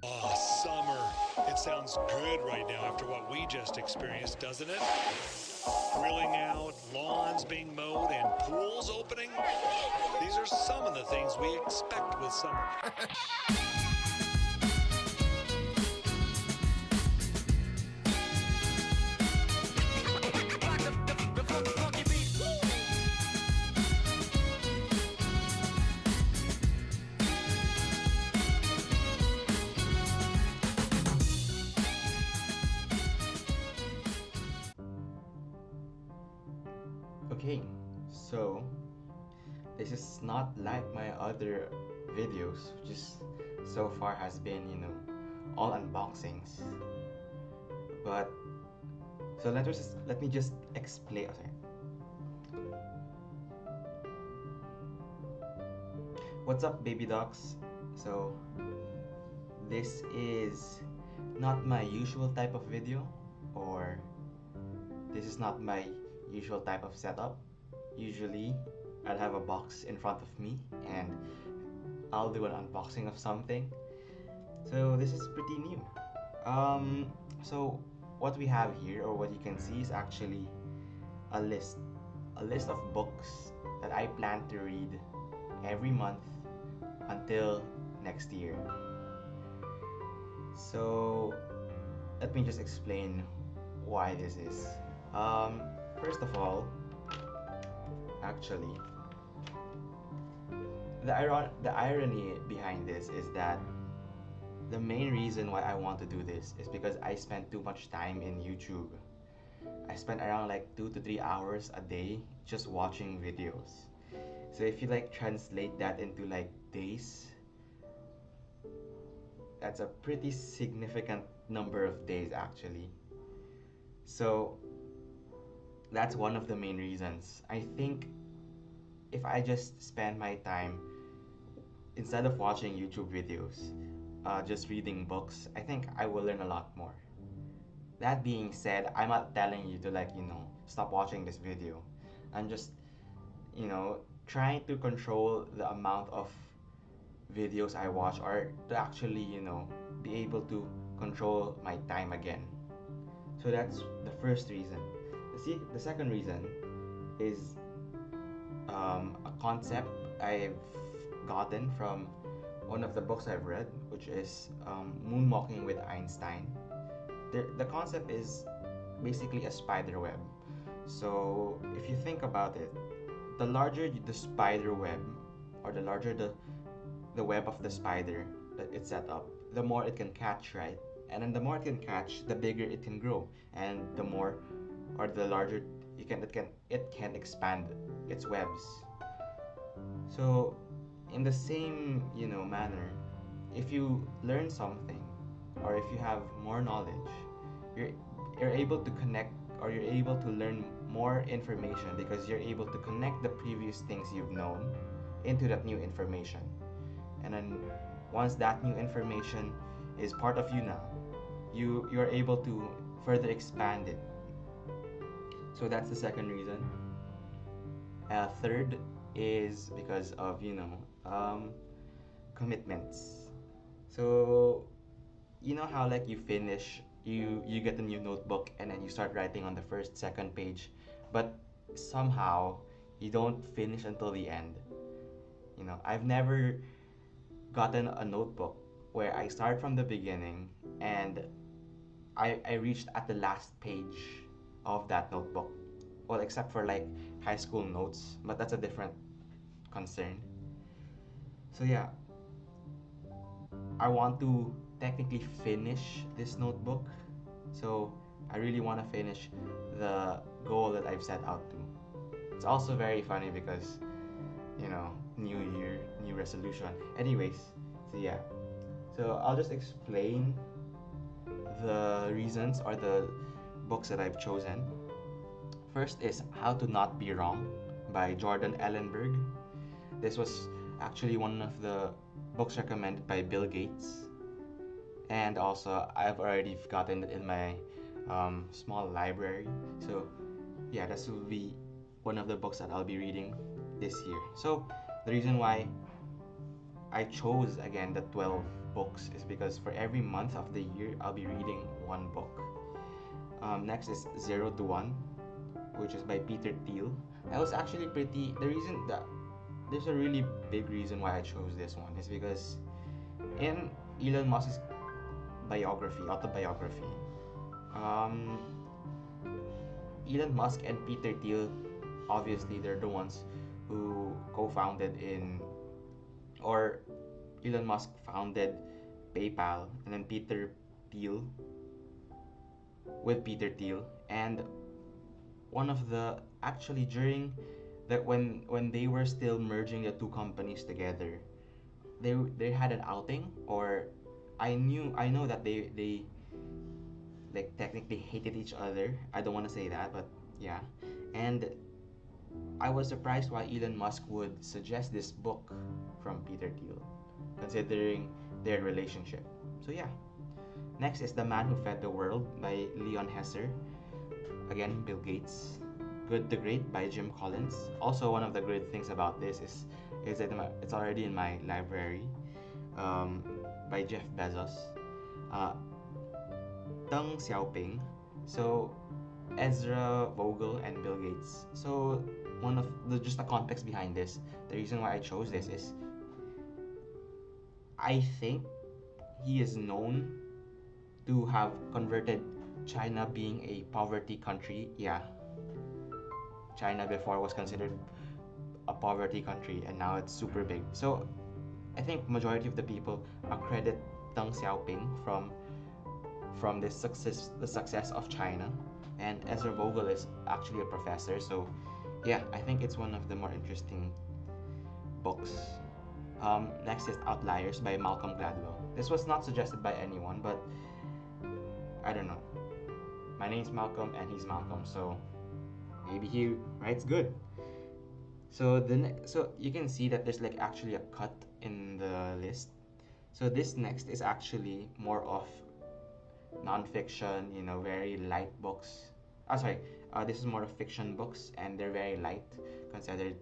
Oh, summer. It sounds good right now after what we just experienced, doesn't it? Grilling out, lawns being mowed, and pools opening. These are some of the things we expect with summer. Okay, so this is not like my other videos, which is so far has been, all unboxings. But so let me just explain. Oh, sorry. What's up, baby ducks? So this is not my usual type of video, or this is not my usual type of setup. Usually, I'll have a box in front of me and I'll do an unboxing of something. So this is pretty new. So what we have here, or what you can see, is actually a list, a list of books that I plan to read every month until next year. So let me just explain why this is. Um, First of all, actually, the irony behind this is that the main reason why I want to do this is because I spend too much time in YouTube. I spend around like 2 to 3 hours a day just watching videos. So if you like translate that into like days, that's a pretty significant number of days actually. So that's one of the main reasons. I think if I just spend my time, instead of watching YouTube videos, just reading books, I think I will learn a lot more. That being said, I'm not telling you to stop watching this video. I'm just, trying to control the amount of videos I watch, or to actually, be able to control my time again. So that's the first reason. The second reason is a concept I've gotten from one of the books I've read, which is Moonwalking with Einstein. The concept is basically a spider web. So if you think about it, the larger the spider web, or the larger the web of the spider that it's set up, the more it can catch, right? And then the more it can catch, the bigger it can grow, and the more, or the larger it can expand its webs. So in the same manner, if you learn something, or if you have more knowledge, you're you're able to connect, or you're able to learn more information, because you're able to connect the previous things you've known into that new information. And then once that new information is part of you now, you're able to further expand it. So that's the second reason. Third is because of commitments. So you know how like you get a new notebook and then you start writing on the first second page, but somehow you don't finish until the end. I've never gotten a notebook where I start from the beginning and I reached at the last page of that notebook. Well, except for like high school notes, but that's a different concern. So yeah, I want to technically finish this notebook. So I really want to finish the goal that I've set out to. It's also very funny because, new year, new resolution. Anyways, so yeah. So I'll just explain the reasons, or the books that I've chosen. First is How to Not Be Wrong by Jordan Ellenberg. This was actually one of the books recommended by Bill Gates. And also, I've already gotten it in my small library. So, yeah, this will be one of the books that I'll be reading this year. So, the reason why I chose again the 12 books is because for every month of the year, I'll be reading one book. Next is 0 to 1, which is by Peter Thiel. I was actually pretty. The reason that there's a really big reason why I chose this one is because in Elon Musk's autobiography, um, Elon Musk and Peter Thiel, obviously, they're the ones who co-founded or Elon Musk founded PayPal, and then Thiel with Peter Thiel, and one of the actually during that when they were still merging the two companies together, they had an outing, or I know that they like technically hated each other. I don't want to say that, but yeah. And I was surprised why Elon Musk would suggest this book from Peter Thiel, considering their relationship. So yeah. Next is The Man Who Fed the World by Leon Hesser. Again, Bill Gates. Good the Great by Jim Collins. Also, one of the great things about this is that it's already in my library, um, by Jeff Bezos. Uh, Deng Xiaoping. So Ezra Vogel and Bill Gates. So one of the just the context behind this, the reason why I chose this is I think he is known to have converted China being a poverty country. Yeah, China before was considered a poverty country and now it's super big. So I think majority of the people accredit Deng Xiaoping from the success of China, and Ezra Vogel is actually a professor. So yeah, I think it's one of the more interesting books. Next is Outliers by Malcolm Gladwell. This was not suggested by anyone, but I don't know. My name's Malcolm and he's Malcolm, so maybe he writes good. So you can see that there's like actually a cut in the list. So this next is actually more of non-fiction, very light books. Sorry, this is more of fiction books, and they're very light considered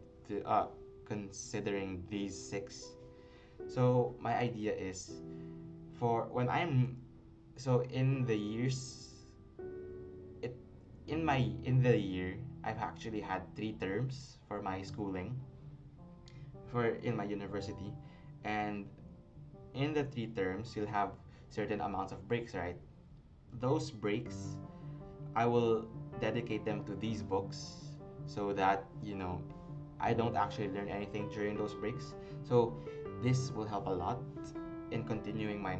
considering these six. So my idea is for when I'm so in the years it in the year I've actually had 3 terms for my schooling for in my university, and in the 3 terms you'll have certain amounts of breaks, right? Those breaks I will dedicate them to these books so that I don't actually learn anything during those breaks. So this will help a lot in continuing my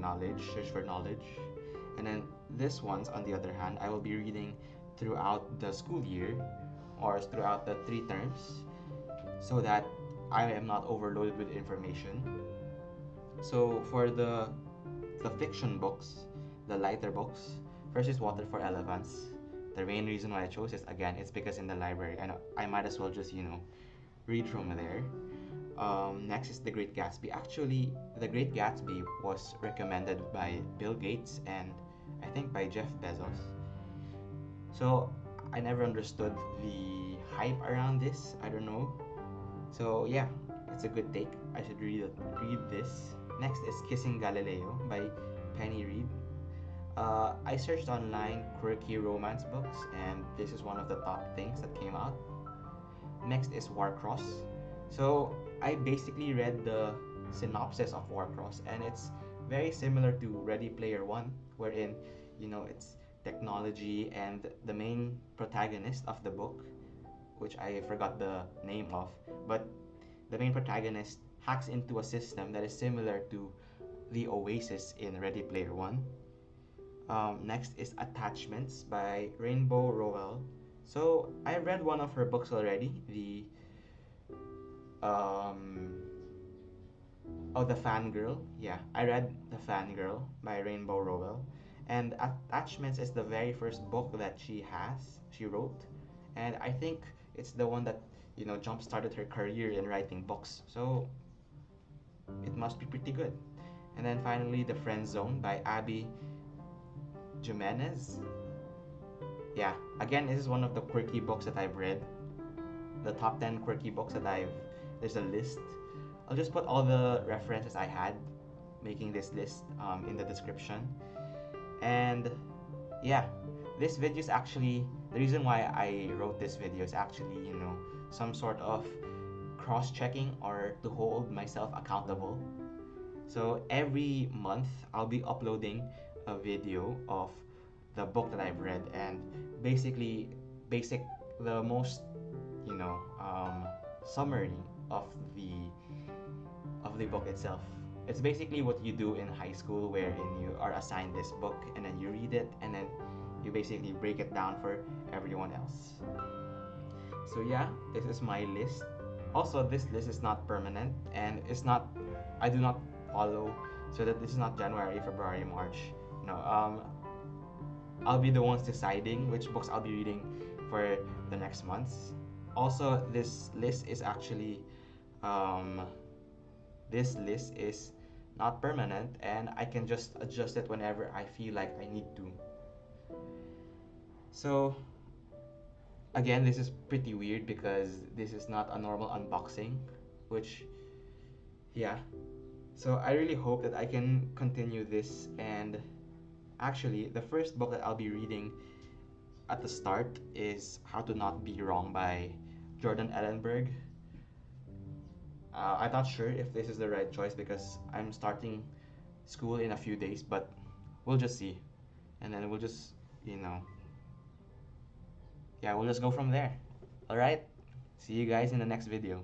search for knowledge. And then this ones, on the other hand, I will be reading throughout the school year or throughout the 3 terms so that I am not overloaded with information. So for the fiction books, the lighter books, first is Water for Elephants. The main reason why I chose this again, it's because in the library and I might as well just read from there. Next is The Great Gatsby. Actually, The Great Gatsby was recommended by Bill Gates and I think by Jeff Bezos. So I never understood the hype around this. I don't know. So yeah, it's a good take. I should read this. Next is Kissing Galileo by Penny Reed. I searched online quirky romance books, and this is one of the top things that came out. Next is Warcross. So I basically read the synopsis of Warcross, and it's very similar to Ready Player One, wherein it's technology and the main protagonist of the book, which I forgot the name of, but the main protagonist hacks into a system that is similar to the Oasis in Ready Player One. Next is Attachments by Rainbow Rowell. So I read one of her books already, um, the Fangirl. Yeah, I read The Fangirl by Rainbow Rowell, and Attachments is the very first book that she wrote, and I think it's the one that jump started her career in writing books. So it must be pretty good. And then finally, The Friendzone by Abby Jimenez. Yeah, again, this is one of the quirky books that I've read. The top 10 quirky books that there's a list. I'll just put all the references I had making this list in the description. And yeah, this video is actually the reason why I wrote this video is actually, some sort of cross-checking or to hold myself accountable. So every month I'll be uploading a video of the book that I've read and basically the most summary of the book itself. It's basically what you do in high school, wherein you are assigned this book and then you read it and then you basically break it down for everyone else. So yeah, this is my list. Also, this list is not permanent and I do not follow, so that this is not January, February, March. No, I'll be the ones deciding which books I'll be reading for the next months. Also, this list is not permanent and I can just adjust it whenever I feel like I need to. So again, this is pretty weird because this is not a normal unboxing, which yeah. So I really hope that I can continue this. And actually, the first book that I'll be reading at the start is How to Not Be Wrong by Jordan Edinburgh. I'm not sure if this is the right choice because I'm starting school in a few days, but we'll just see. And then we'll just, we'll just go from there. Alright? See you guys in the next video.